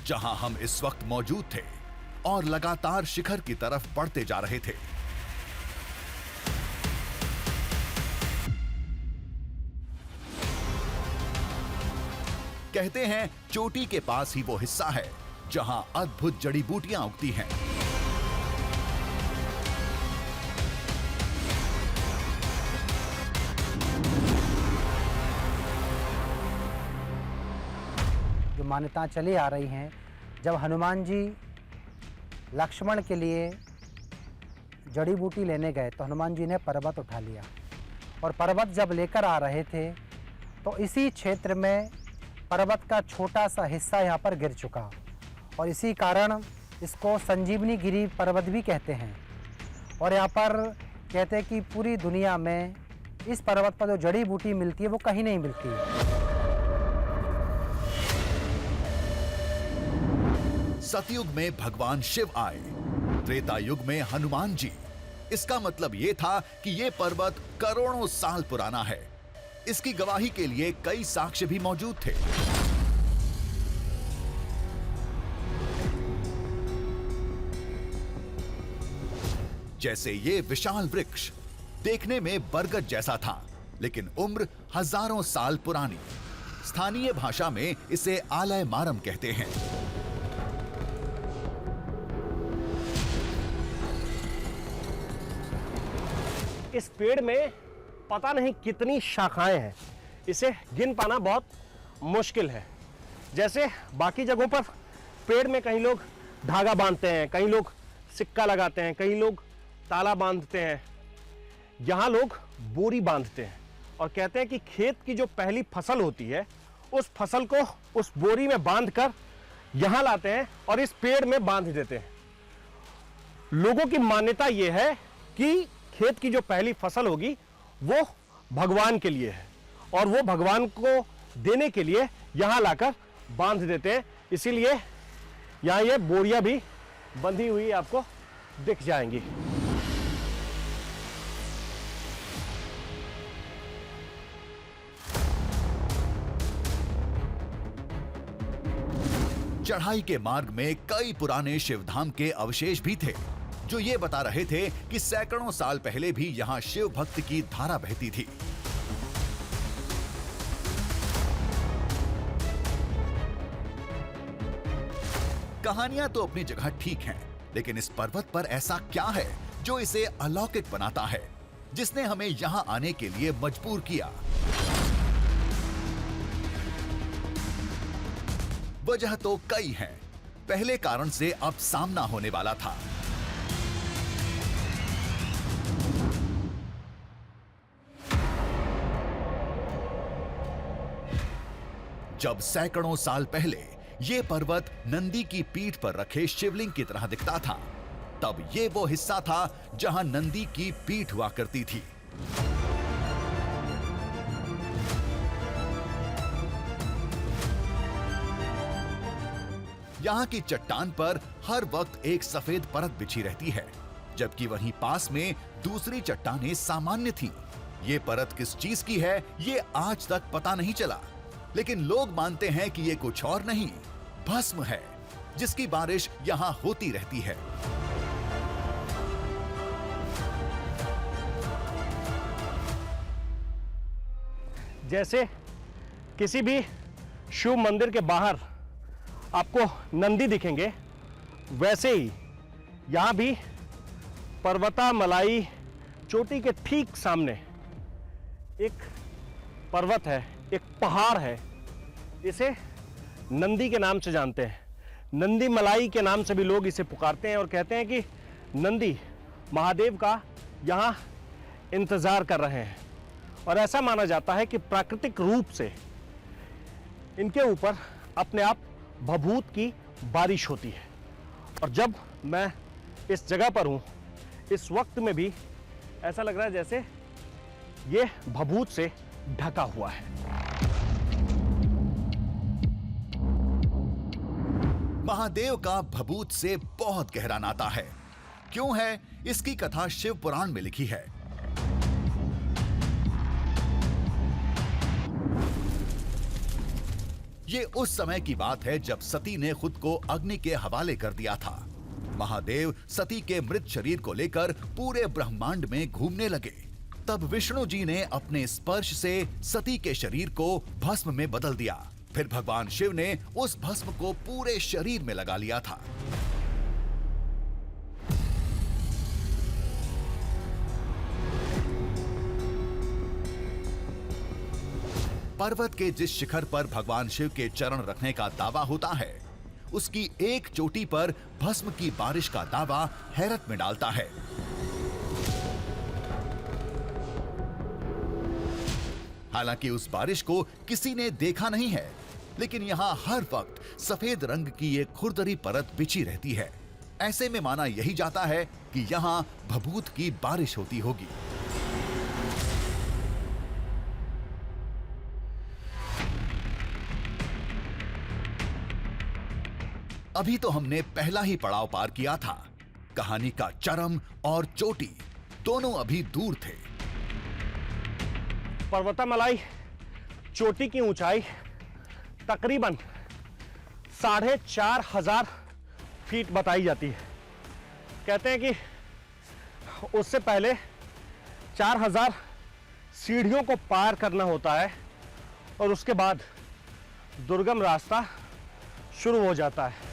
जहां हम इस वक्त मौजूद थे और लगातार शिखर की तरफ बढ़ते जा रहे थे। कहते हैं चोटी के पास ही वो हिस्सा है जहां अद्भुत जड़ी बूटियां उगती हैं। जो मान्यता चली आ रही हैं, जब हनुमान जी लक्ष्मण के लिए जड़ी बूटी लेने गए तो हनुमान जी ने पर्वत उठा लिया, और पर्वत जब लेकर आ रहे थे तो इसी क्षेत्र में पर्वत का छोटा सा हिस्सा यहाँ पर गिर चुका, और इसी कारण इसको संजीवनी गिरी पर्वत भी कहते हैं। और यहाँ पर कहते हैं कि पूरी दुनिया में इस पर्वत पर जो जड़ी बूटी मिलती है वो कहीं नहीं मिलती है। सतयुग में भगवान शिव आए, त्रेता युग में हनुमान जी। इसका मतलब ये था कि ये पर्वत करोड़ों साल पुराना है। इसकी गवाही के लिए कई साक्ष्य भी मौजूद थे। जैसे ये विशाल वृक्ष देखने में बरगद जैसा था, लेकिन उम्र हजारों साल पुरानी। स्थानीय भाषा में इसे आलय मारम कहते हैं। इस पेड़ में पता नहीं कितनी शाखाएं हैं, इसे गिन पाना बहुत मुश्किल है। जैसे बाकी जगहों पर पेड़ में कहीं लोग धागा बांधते हैं, कहीं लोग सिक्का लगाते हैं, कहीं लोग ताला बांधते हैं, यहाँ लोग बोरी बांधते हैं और कहते हैं कि खेत की जो पहली फसल होती है उस फसल को उस बोरी में बांधकर यहाँ लाते हैं और इस पेड़ में बांध देते हैं। लोगों की मान्यता यह है कि खेत की जो पहली फसल होगी वो भगवान के लिए है और वो भगवान को देने के लिए यहाँ लाकर बांध देते हैं। इसीलिए यहाँ ये बोरियां भी बंधी हुई आपको दिख जाएंगी। चढ़ाई के मार्ग में कई पुराने शिवधाम के अवशेष भी थे, जो ये बता रहे थे कि सैकड़ों साल पहले भी यहां शिव भक्त की धारा बहती थी। कहानियां तो अपनी जगह ठीक हैं, लेकिन इस पर्वत पर ऐसा क्या है जो इसे अलौकिक बनाता है, जिसने हमें यहां आने के लिए मजबूर किया? वजह तो कई हैं। पहले कारण से अब सामना होने वाला था। जब सैकड़ों साल पहले ये पर्वत नंदी की पीठ पर रखे शिवलिंग की तरह दिखता था, तब ये वो हिस्सा था जहां नंदी की पीठ हुआ करती थी। यहां की चट्टान पर हर वक्त एक सफेद परत बिछी रहती है, जबकि वहीं पास में दूसरी चट्टानें सामान्य थीं। ये परत किस चीज की है ये आज तक पता नहीं चला, लेकिन लोग मानते हैं कि ये कुछ और नहीं, भस्म है, जिसकी बारिश यहां होती रहती है। जैसे किसी भी शिव मंदिर के बाहर आपको नंदी दिखेंगे, वैसे ही यहाँ भी पर्वतामलाई चोटी के ठीक सामने एक पर्वत है, एक पहाड़ है। इसे नंदी के नाम से जानते हैं। नंदी मलाई के नाम से भी लोग इसे पुकारते हैं और कहते हैं कि नंदी महादेव का यहाँ इंतजार कर रहे हैं। और ऐसा माना जाता है कि प्राकृतिक रूप से इनके ऊपर अपने आप भभूत की बारिश होती है। और जब मैं इस जगह पर हूँ, इस वक्त में भी ऐसा लग रहा है जैसे ये भभूत से ढका हुआ है। महादेव का भभूत से बहुत गहरा नाता है। क्यों है, इसकी कथा शिव पुराण में लिखी है। ये उस समय की बात है जब सती ने खुद को अग्नि के हवाले कर दिया था। महादेव सती के मृत शरीर को लेकर पूरे ब्रह्मांड में घूमने लगे। तब विष्णु जी ने अपने स्पर्श से सती के शरीर को भस्म में बदल दिया। फिर भगवान शिव ने उस भस्म को पूरे शरीर में लगा लिया था। पर्वत के जिस शिखर पर भगवान शिव के चरण रखने का दावा होता है, उसकी एक चोटी पर भस्म की बारिश का दावा हैरत में डालता है। हालांकि उस बारिश को किसी ने देखा नहीं है, लेकिन यहाँ हर वक्त सफेद रंग की एक खुरदरी परत बिछी रहती है। ऐसे में माना यही जाता है कि यहाँ भभूत की बारिश होती होगी। अभी तो हमने पहला ही पड़ाव पार किया था। कहानी का चरम और चोटी दोनों अभी दूर थे। पर्वतमलाई चोटी की ऊंचाई तकरीबन 4,500 फीट बताई जाती है। कहते हैं कि उससे पहले 4,000 सीढ़ियों को पार करना होता है और उसके बाद दुर्गम रास्ता शुरू हो जाता है।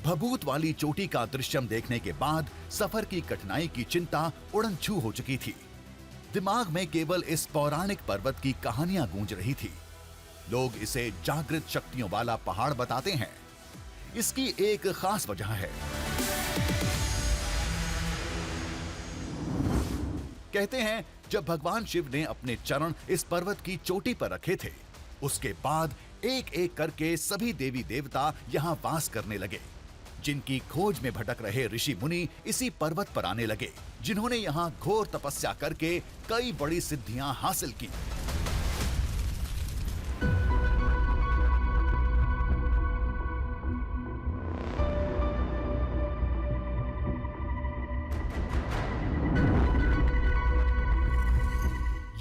भभूत वाली चोटी का दृश्यम देखने के बाद सफर की कठिनाई की चिंता उड़नछू हो चुकी थी। दिमाग में केवल इस पौराणिक पर्वत की कहानियां गूंज रही थी। लोग इसे जागृत शक्तियों वाला पहाड़ बताते हैं। इसकी एक खास वजह है। कहते हैं जब भगवान शिव ने अपने चरण इस पर्वत की चोटी पर रखे थे, उसके बाद एक एक करके सभी देवी देवता यहाँ वास करने लगे। जिनकी खोज में भटक रहे ऋषि मुनि इसी पर्वत पर आने लगे, जिन्होंने यहाँ घोर तपस्या करके कई बड़ी सिद्धियां हासिल की।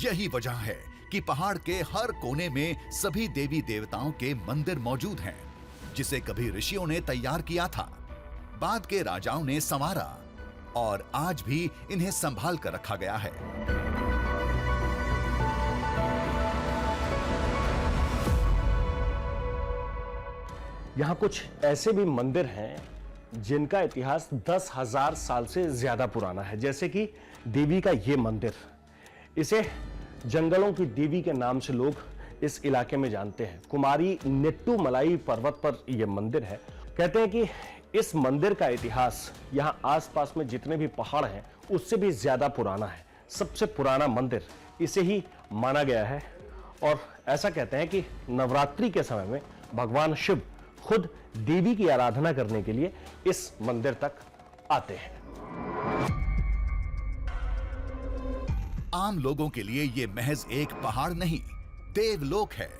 यही वजह है कि पहाड़ के हर कोने में सभी देवी देवताओं के मंदिर मौजूद हैं, जिसे कभी ऋषियों ने तैयार किया था, बाद के राजाओं ने संवारा और आज भी इन्हें संभाल कर रखा गया है। यहाँ कुछ ऐसे भी मंदिर हैं जिनका इतिहास 10,000 साल से ज्यादा पुराना है। जैसे कि देवी का ये मंदिर, इसे जंगलों की देवी के नाम से लोग इस इलाके में जानते हैं। कुमारी नेट्टूमलाई पर्वत पर यह मंदिर है। कहते हैं कि इस मंदिर का इतिहास यहाँ आसपास में जितने भी पहाड़ हैं उससे भी ज्यादा पुराना है। सबसे पुराना मंदिर इसे ही माना गया है और ऐसा कहते हैं कि नवरात्रि के समय में भगवान शिव खुद देवी की आराधना करने के लिए इस मंदिर तक आते हैं। आम लोगों के लिए ये महज एक पहाड़ नहीं, देवलोक है,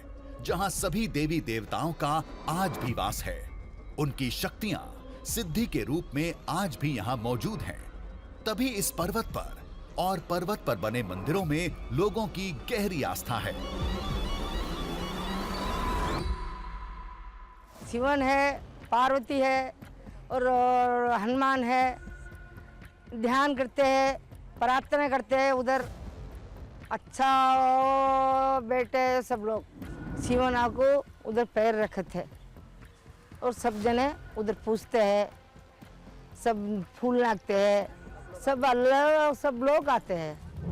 जहां सभी देवी देवताओं का आज भी वास है। उनकी शक्तियां सिद्धि के रूप में आज भी यहां मौजूद हैं। तभी इस पर्वत पर और पर्वत पर बने मंदिरों में लोगों की गहरी आस्था है। शिवन है, पार्वती है और हनुमान है। ध्यान करते हैं, प्रार्थना करते हैं। उधर अच्छा बेटे सब लोग शिवन को उधर पैर रखे थे और सब जने उधर पूछते हैं, सब फूल लागते हैं, सब अल्लाह सब लोग आते हैं।